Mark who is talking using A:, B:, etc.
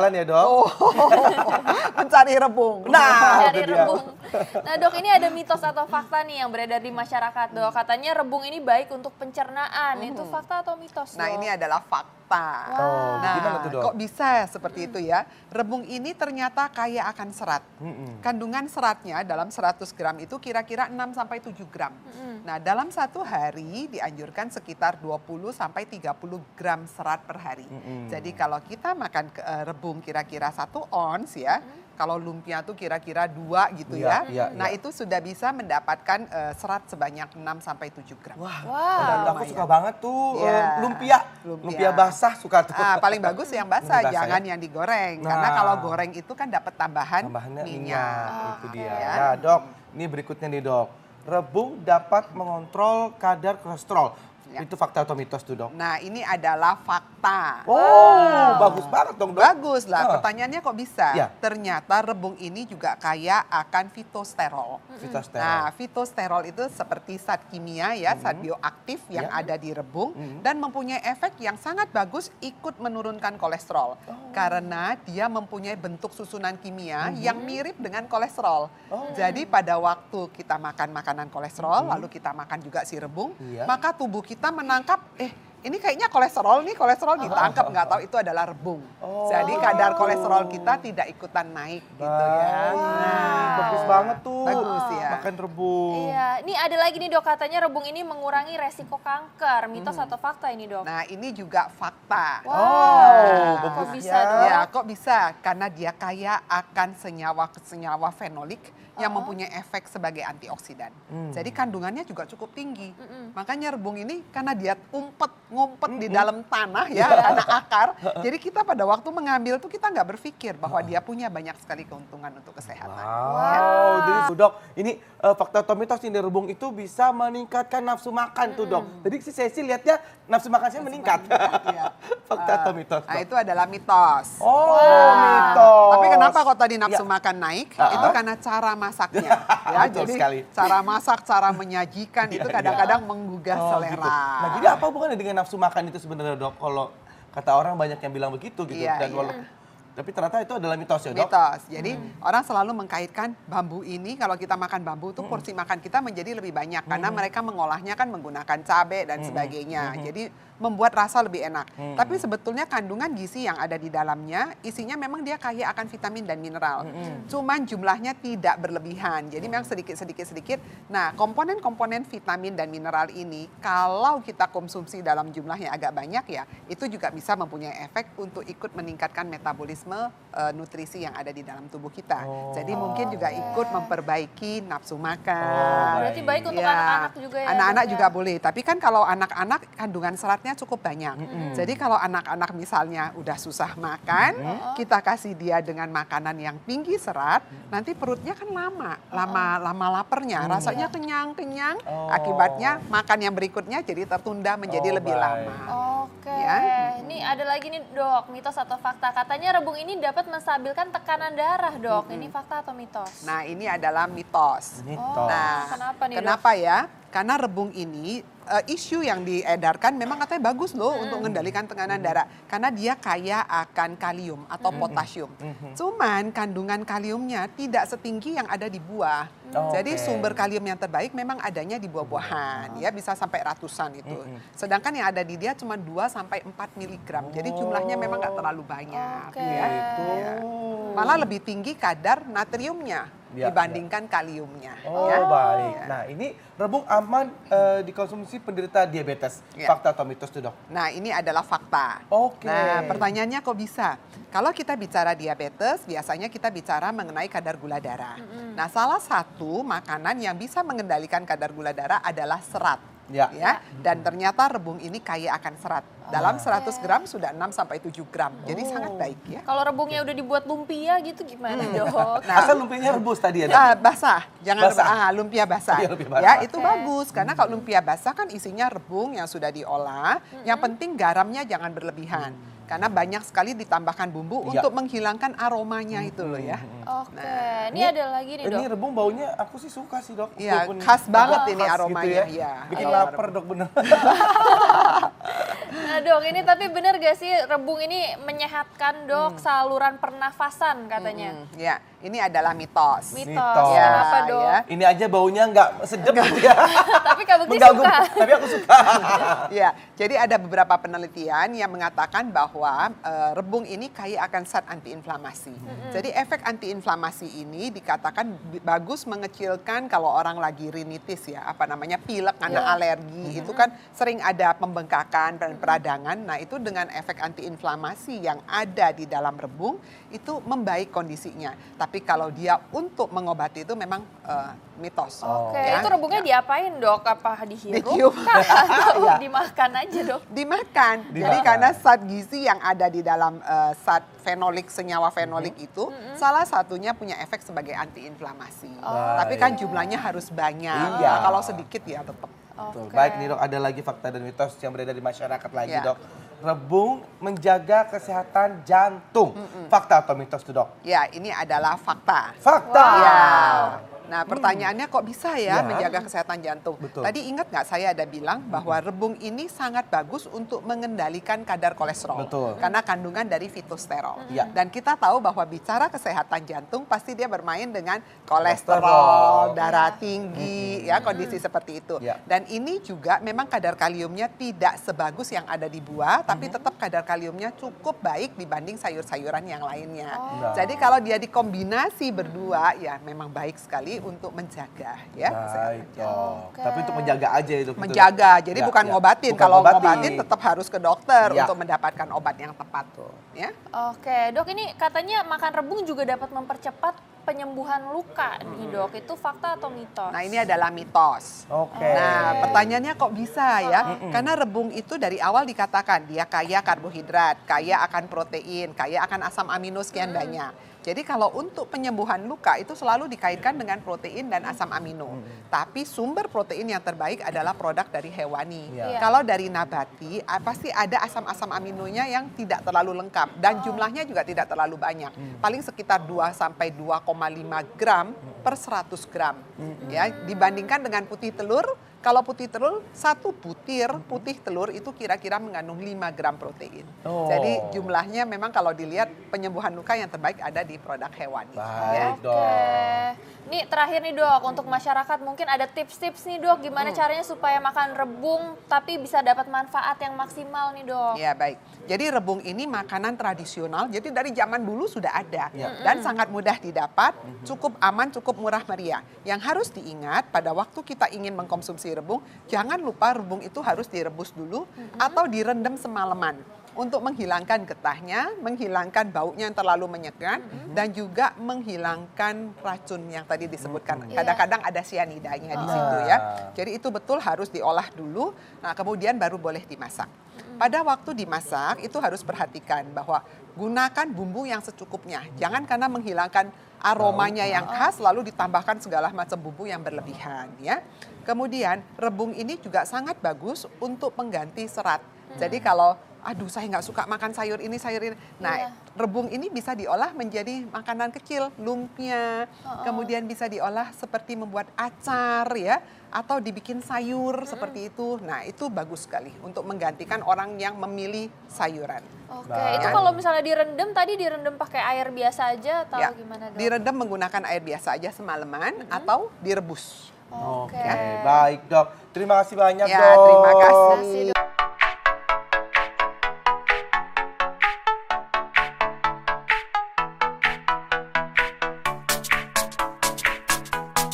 A: jalan ya dok.
B: Oh, mencari rebung.
A: Nah,
C: Dari
A: itu dia.
C: rebung. Nah dok, ini ada mitos atau fakta nih yang beredar di masyarakat dok. Katanya rebung ini baik untuk pencernaan. Itu fakta atau mitos dok?
B: Nah, ini adalah fakta.
A: Oh,
B: Nah,
A: gimana tuh dok?
B: kok bisa seperti itu ya? Rebung ini ternyata kaya akan serat. Kandungan seratnya dalam 100 gram itu kira-kira 6 sampai 7 gram. Nah, dalam satu hari dianjurkan sekitar 20 sampai 30 gram serat per hari. Jadi kalau kita makan rebung kira-kira 1 ons ya, kalau lumpia tuh kira-kira 2 gitu
A: Iya,
B: ya.
A: iya,
B: Nah,
A: iya.
B: itu sudah bisa mendapatkan serat sebanyak 6 sampai 7 gram.
A: Wah,
C: Wow.
A: aku suka banget tuh
B: Iya.
A: lumpia.
B: Lumpia.
A: Lumpia basah suka tuh.
B: Paling bagus yang basah,
A: Ini basah
B: jangan
A: ya?
B: yang digoreng.
A: Nah.
B: Karena kalau goreng itu kan dapat tambahan
A: Tambahannya
B: minyak.
A: minyak, itu dia.
B: Ya.
A: Nah dok, ini berikutnya nih dok. Rebung dapat mengontrol kadar kolesterol.
B: Ya.
A: Itu fakta atau mitos tuh dok?
B: Nah, ini adalah fakta.
A: Oh, bagus banget dong dok.
B: Bagus lah, pertanyaannya kok bisa?
A: Ya.
B: Ternyata rebung ini juga kaya akan fitosterol.
A: Fitosterol.
B: Nah, fitosterol itu seperti zat kimia ya, zat bioaktif yang
A: Ya.
B: ada di rebung dan mempunyai efek yang sangat bagus ikut menurunkan kolesterol. Karena dia mempunyai bentuk susunan kimia yang mirip dengan kolesterol. Jadi pada waktu kita makan makanan kolesterol, lalu kita makan juga si rebung,
A: Iya.
B: maka tubuh kita menangkap, ini kayaknya kolesterol nih, kolesterol ditangkap, nggak tahu itu adalah rebung. Jadi kadar kolesterol kita tidak ikutan naik gitu ya.
A: Bagus banget tuh.
B: Bagus ya.
A: Makan rebung.
C: Iya, ini ada lagi nih dok, katanya rebung ini mengurangi resiko kanker. Mitos atau fakta ini dok?
B: Nah, ini juga fakta.
A: Oh,
C: kok
A: bagusnya.
C: bisa dok?
B: Ya, kok bisa? Karena dia kaya akan senyawa-senyawa fenolik yang mempunyai efek sebagai antioksidan. Jadi kandungannya juga cukup tinggi. Makanya rebung ini karena dia ngumpet di dalam tanah ya, tanah akar. Jadi kita pada waktu mengambil tuh kita nggak berpikir bahwa dia punya banyak sekali keuntungan untuk kesehatan.
A: Wow, jadi tuh, dok, ini fakta atau mitos ini rebung itu bisa meningkatkan nafsu makan tuh dok. Jadi si Sesi lihatnya nafsu makan saya meningkat.
B: Iya.
A: Fakta atau mitos
B: Nah,
A: dok?
B: itu adalah mitos.
A: Oh,
B: Nah,
A: mitos.
B: Tapi kenapa kok tadi nafsu
A: Ya.
B: makan naik? Itu karena cara masaknya. Ya,
A: Betul
B: jadi
A: sekali.
B: cara masak, cara menyajikan itu
A: Iya,
B: kadang-kadang menggugah
A: Oh,
B: selera.
A: gitu. Nah, jadi apa hubungannya dengan nafsu makan itu sebenarnya dok? Kalau kata orang banyak yang bilang begitu gitu.
B: Iya,
A: Dan
B: iya.
A: tapi ternyata itu adalah mitos ya dok?
B: Mitos. Jadi orang selalu mengkaitkan bambu ini, kalau kita makan bambu tuh porsi makan kita menjadi lebih banyak karena mereka mengolahnya kan menggunakan cabai dan sebagainya. Jadi membuat rasa lebih enak. Tapi sebetulnya kandungan gizi yang ada di dalamnya isinya memang dia kaya akan vitamin dan mineral. Cuman jumlahnya tidak berlebihan. Jadi memang sedikit. Nah, komponen-komponen vitamin dan mineral ini kalau kita konsumsi dalam jumlah yang agak banyak ya, itu juga bisa mempunyai efek untuk ikut meningkatkan metabolisme nutrisi yang ada di dalam tubuh kita. Jadi mungkin juga ikut memperbaiki nafsu makan.
C: Berarti baik untuk
B: Ya,
C: anak-anak juga ya?
B: anak-anak
C: dok, ya?
B: juga boleh. Tapi kan kalau anak-anak kandungan seratnya cukup banyak. Jadi kalau anak-anak misalnya udah susah makan, kita kasih dia dengan makanan yang tinggi serat, nanti perutnya kan lama laparnya, rasanya kenyang-kenyang. Akibatnya makan yang berikutnya jadi tertunda menjadi lebih
A: baik.
B: lama.
C: Oke,
B: Ya.
C: ini ada lagi nih dok, mitos atau fakta. Katanya rebung ini dapat menstabilkan tekanan darah dok. Ini fakta atau mitos?
B: Nah, ini adalah mitos.
A: Mitos.
B: Nah,
C: kenapa nih,
B: kenapa ya? Karena rebung ini isu yang diedarkan memang katanya bagus loh untuk mengendalikan tekanan darah karena dia kaya akan kalium atau potasium. Cuman kandungan kaliumnya tidak setinggi yang ada di buah. Jadi
A: Oke.
B: sumber kalium yang terbaik memang adanya di buah-buahan, ya bisa sampai ratusan itu. Sedangkan yang ada di dia cuma 2 sampai 4 miligram. Jadi jumlahnya memang nggak terlalu banyak.
C: Oke.
B: Ya.
A: Itu.
B: Ya. Malah lebih tinggi kadar natriumnya
A: Ya,
B: dibandingkan kaliumnya.
A: Oh
B: ya.
A: baik.
B: Ya.
A: Nah ini rebung aman dikonsumsi penderita diabetes.
B: Ya.
A: Fakta atau mitos tuh dok?
B: Nah, ini adalah fakta.
A: Oke.
B: Nah, pertanyaannya kok bisa? Kalau kita bicara diabetes, biasanya kita bicara mengenai kadar gula darah. Nah, salah satu makanan yang bisa mengendalikan kadar gula darah adalah serat.
A: Ya.
B: Dan ternyata rebung ini kaya akan serat. Dalam 100 gram sudah 6 sampai 7 gram. Jadi sangat baik ya.
C: Kalau rebungnya udah dibuat lumpia gitu gimana dok?
B: Nah,
A: Asal lumpianya rebus tadi ya dok?
B: basah, jangan
A: Basah.
B: lumpia basah.
A: Iya, lumpia basah.
B: Ya, itu bagus karena kalau lumpia basah kan isinya rebung yang sudah diolah. Yang penting garamnya jangan berlebihan. Karena banyak sekali ditambahkan bumbu
A: Iya.
B: untuk menghilangkan aromanya itu loh ya.
C: Oke, ini ada lagi nih
A: Ini
C: dok.
A: rebung baunya aku sih suka sih dok.
B: Iya,
A: Walaupun
B: khas banget ini
A: khas
B: aromanya,
A: gitu
B: iya.
A: Bikin
B: Aroma
A: lapar dok bener.
C: Nah dok, ini tapi bener gak sih rebung ini menyehatkan dok saluran pernafasan katanya?
B: Ya, ini adalah mitos.
C: Mitos,
A: Mitos.
C: kenapa dok?
B: Ya.
A: Ini aja baunya nggak sedap gitu ya.
C: Tapi Kak Bekti
A: Mengganggu,
C: suka.
A: tapi aku suka.
B: Ya, jadi ada beberapa penelitian yang mengatakan bahwa rebung ini kaya akan zat antiinflamasi. Jadi efek antiinflamasi ini dikatakan bagus mengecilkan kalau orang lagi rinitis ya, apa namanya pilek karena alergi, itu kan sering ada pembengkakan dan peradangan. Nah, itu dengan efek antiinflamasi yang ada di dalam rebung itu membaik kondisinya. Tapi kalau dia untuk mengobati itu memang mitos.
C: Oke,
B: Ya.
C: itu rebungnya diapain dok? Apa dihirup?
B: Ditiup.
C: Atau
A: Iya.
C: dimakan aja dok?
B: Dimakan. Jadi
A: Dimakan.
B: karena zat gizi yang ada di dalam zat fenolik, senyawa fenolik itu salah satunya punya efek sebagai antiinflamasi. Tapi kan jumlahnya harus banyak.
A: Iya.
B: Nah, kalau sedikit ya tetap.
A: Betul.
C: Oke.
A: Baik nih dok, ada lagi fakta dan mitos yang beredar di masyarakat lagi
B: Ya.
A: dok. Rebung menjaga kesehatan jantung. Fakta atau mitos tuh dok?
B: Ya, ini adalah fakta.
A: Fakta.
B: Ya. Nah, pertanyaannya kok bisa ya
A: Ya.
B: menjaga kesehatan jantung?
A: Betul.
B: Tadi ingat nggak saya ada bilang bahwa rebung ini sangat bagus untuk mengendalikan kadar kolesterol.
A: Betul.
B: Karena kandungan dari fitosterol.
A: Iya.
B: Dan kita tahu bahwa bicara kesehatan jantung pasti dia bermain dengan
A: Kolesterol.
B: kolesterol, darah tinggi, ya kondisi seperti itu.
A: Iya.
B: Dan ini juga memang kadar kaliumnya tidak sebagus yang ada di buah, tapi tetap kadar kaliumnya cukup baik dibanding sayur-sayuran yang lainnya.
A: Nah.
B: Jadi kalau dia dikombinasi berdua, ya memang baik sekali untuk menjaga ya.
A: Baik
B: kesehatan jantung.
A: dok.
C: Oke.
A: Tapi untuk menjaga aja itu. gitu,
B: Menjaga,
A: Dok?
B: jadi
A: Ya,
B: bukan
A: ya.
B: ngobatin.
A: Bukan
B: Kalau
A: ngobatin.
B: ngobatin tetap harus ke dokter
A: Ya.
B: untuk mendapatkan obat yang tepat. Ya.
C: Oke, dok ini katanya makan rebung juga dapat mempercepat penyembuhan luka nih dok. Itu fakta atau mitos?
B: Nah, ini adalah mitos.
A: Oke.
B: Nah, pertanyaannya kok bisa ya? Karena rebung itu dari awal dikatakan dia kaya karbohidrat, kaya akan protein, kaya akan asam amino sekian banyak. Jadi kalau untuk penyembuhan luka itu selalu dikaitkan dengan protein dan asam amino. Tapi sumber protein yang terbaik adalah produk dari hewani.
A: Iya.
B: Kalau dari nabati, pasti ada asam-asam aminonya yang tidak terlalu lengkap dan jumlahnya juga tidak terlalu banyak. Paling sekitar 2 sampai 2,5 gram per 100 gram. Ya, dibandingkan dengan putih telur. Kalau putih telur, 1 butir putih telur itu kira-kira mengandung 5 gram protein.
A: Oh.
B: Jadi jumlahnya memang kalau dilihat penyembuhan luka yang terbaik ada di produk hewani. Ya.
A: Baik dok.
C: Oke. Nih terakhir nih dok, untuk masyarakat mungkin ada tips-tips nih dok, gimana caranya supaya makan rebung tapi bisa dapat manfaat yang maksimal nih dok.
B: Ya baik, jadi rebung ini makanan tradisional, jadi dari zaman dulu sudah ada
A: Ya.
B: dan sangat mudah didapat, cukup aman, cukup murah meriah. Yang harus diingat pada waktu kita ingin mengkonsumsi rebung, jangan lupa rebung itu harus direbus dulu atau direndam semalaman. Untuk menghilangkan getahnya, menghilangkan baunya yang terlalu menyegat, dan juga menghilangkan racun yang tadi disebutkan. Kadang-kadang ada sianidanya di situ ya. Jadi itu betul harus diolah dulu, nah kemudian baru boleh dimasak. Pada waktu dimasak itu harus perhatikan bahwa gunakan bumbu yang secukupnya. Jangan karena menghilangkan aromanya yang khas lalu ditambahkan segala macam bumbu yang berlebihan ya. Kemudian rebung ini juga sangat bagus untuk pengganti serat. Jadi kalau aduh saya nggak suka makan sayur ini. Nah, rebung ini bisa diolah menjadi makanan kecil, lumpia. Kemudian bisa diolah seperti membuat acar ya, atau dibikin sayur seperti itu. Nah, itu bagus sekali untuk menggantikan orang yang memilih sayuran.
C: Oke,
A: Baik.
C: itu kalau misalnya direndam tadi direndam pakai air biasa aja atau
B: Ya,
C: gimana dok?
B: direndam menggunakan air biasa aja semalaman atau direbus.
C: Oke.
A: Oke, baik dok. Terima kasih banyak
B: Ya,
A: dok.
B: terima kasih.
C: Terima kasih, dok.